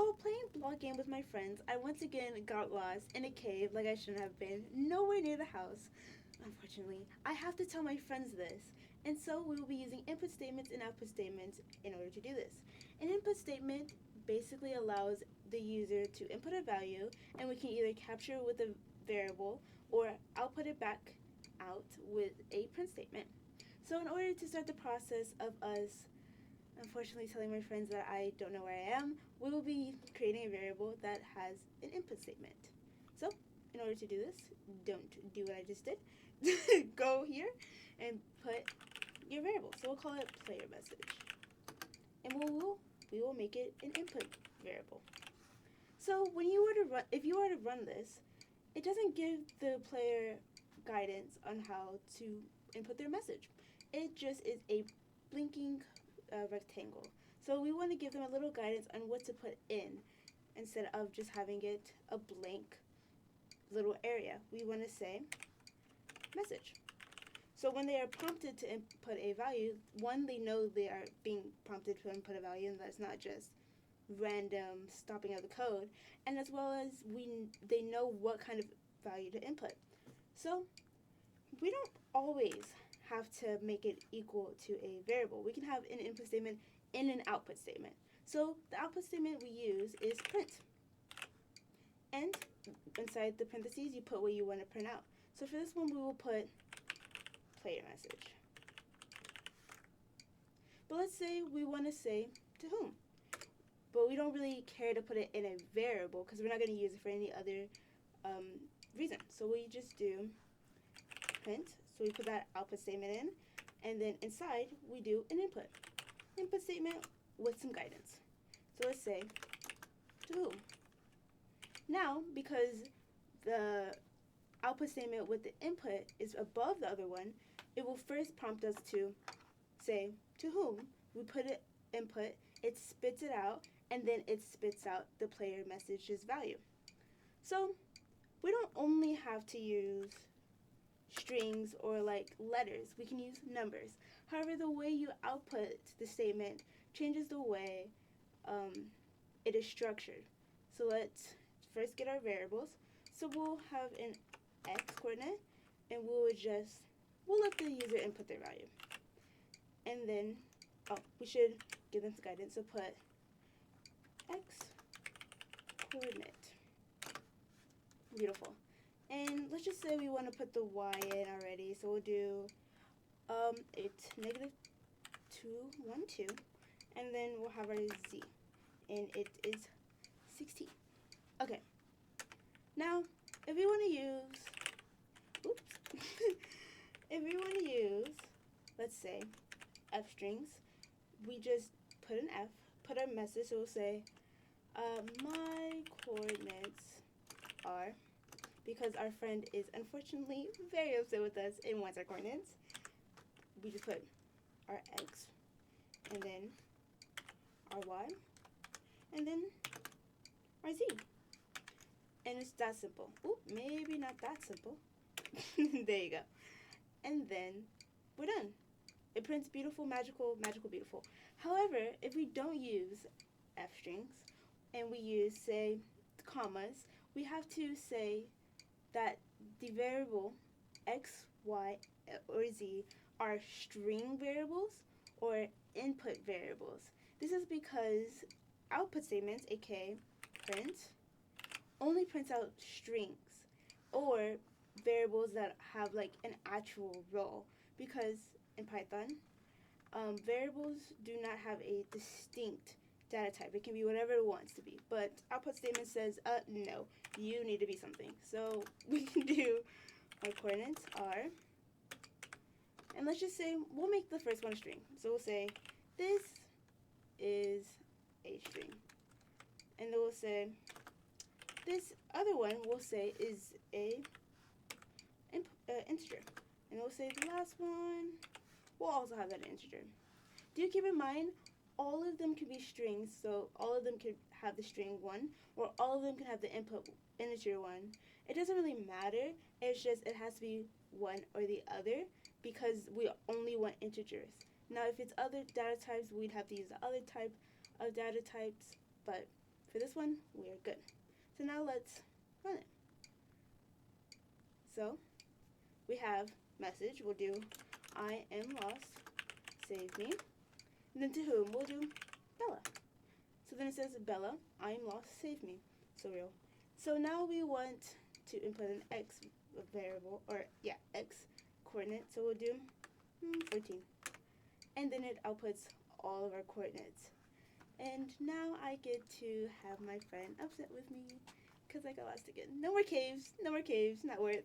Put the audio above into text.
while playing block game with my friends, I once again got lost in a cave like I shouldn't have been, nowhere near the house. Unfortunately, I have to tell my friends this, and so we will be using input statements and output statements in order to do this. An input statement basically allows the user to input a value, and we can either capture it with a variable or output it back out with a print statement. So in order to start the process of us unfortunately telling my friends that I don't know where I am, we will be creating a variable that has an input statement. So in order to do this, don't do what I just did. Go here and put your variable. So we'll call it player message. And we will make it an input variable. So when you were to run, if you were to run this, it doesn't give the player guidance on how to input their message. It just is a blinking rectangle. So we want to give them a little guidance on what to put in instead of just having it a blank little area. We want to say message. So when they are prompted to input a value, one, they know they are being prompted to input a value and that's not just random stopping of the code, and as well as they know what kind of value to input. So we don't always have to make it equal to a variable. We can have an input statement and an output statement. So the output statement we use is print. And inside the parentheses, you put what you want to print out. So for this one, we will put player message. But let's say we want to say to whom. But we don't really care to put it in a variable because we're not going to use it for any other reason. So we just do print. So we put that output statement in, and then inside we do an input statement with some guidance. So let's say to whom. Now, because the output statement with the input is above the other one, it will first prompt us to say to whom. We put it input, it spits it out, and then it spits out the player message's value. So we don't only have to use strings or like letters. We can use numbers. However, the way you output the statement changes the way it is structured. So let's first get our variables. So we'll have an x coordinate, and we'll let the user input their value. And then, we should give them some guidance. So put x coordinate. Beautiful. And let's just say we want to put the y in already. So we'll do it's negative 2, 1, 2. And then we'll have our z. And it is 16. Okay. Now, if we want to use, if we want to use, let's say, f strings, we just put an f, put our message, so we'll say, my coordinates are, because our friend is unfortunately very upset with us and wants our coordinates, we just put our x, and then our y, and then our z. And it's that simple. Oop, maybe not that simple. There you go. And then we're done. It prints beautiful, magical, magical, beautiful. However, if we don't use f strings and we use, say, commas, we have to say that the variable x, y, or z are string variables or input variables. This is because output statements, aka print, only prints out strings or variables that have like an actual role, because in Python, variables do not have a distinct data type. It can be whatever it wants to be, but output statement says, no, you need to be something. So we can do our coordinates are, and let's just say we'll make the first one a string. So we'll say this is a string, and then we'll say this other one we'll say is a integer, and we'll say the last one we'll also have that integer. Do keep in mind, all of them can be strings, so all of them can have the string 1, or all of them can have the input integer 1. It doesn't really matter, it's just it has to be one or the other, because we only want integers. Now if it's other data types, we'd have to use the other type of data types, but For this one, we're good. So now let's run it. So we have message. We'll do I am lost, save me. And then to whom? We'll do Bella. So then it says Bella, I am lost, save me. So real. So now we want to input an x variable, or yeah, x coordinate. So we'll do 14. And then it outputs all of our coordinates. And now I get to have my friend upset with me because I got lost again. No more caves, not worth.